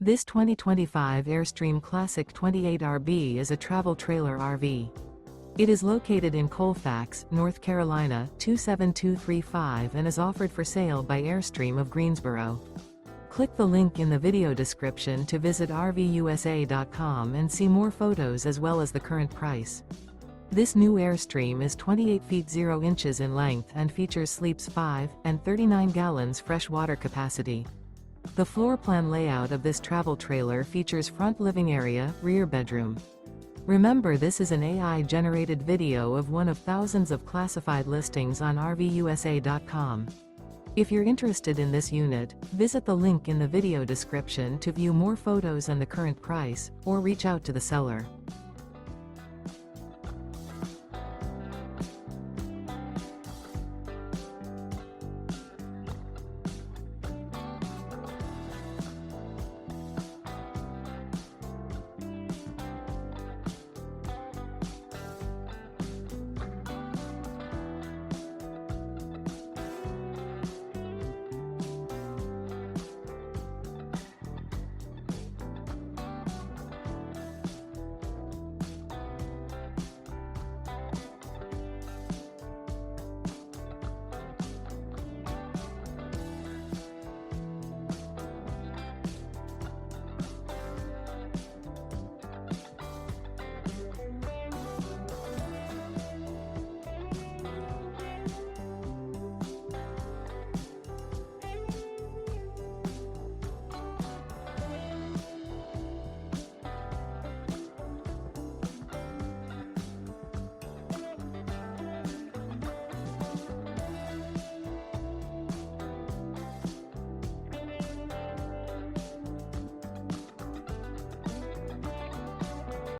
This 2025 Airstream Classic 28RB is a travel trailer RV. It is located in Colfax, North Carolina 27235 and is offered for sale by Airstream of Greensboro. Click the link in the video description to visit RVUSA.com and see more photos as well as the current price. This new Airstream is 28 feet 0 inches in length and features sleeps 5 and 39 gallons fresh water capacity. The floor plan layout of this travel trailer features front living area, rear bedroom. Remember, this is an AI-generated video of one of thousands of classified listings on RVUSA.com. If you're interested in this unit, visit the link in the video description to view more photos and the current price, or reach out to the seller.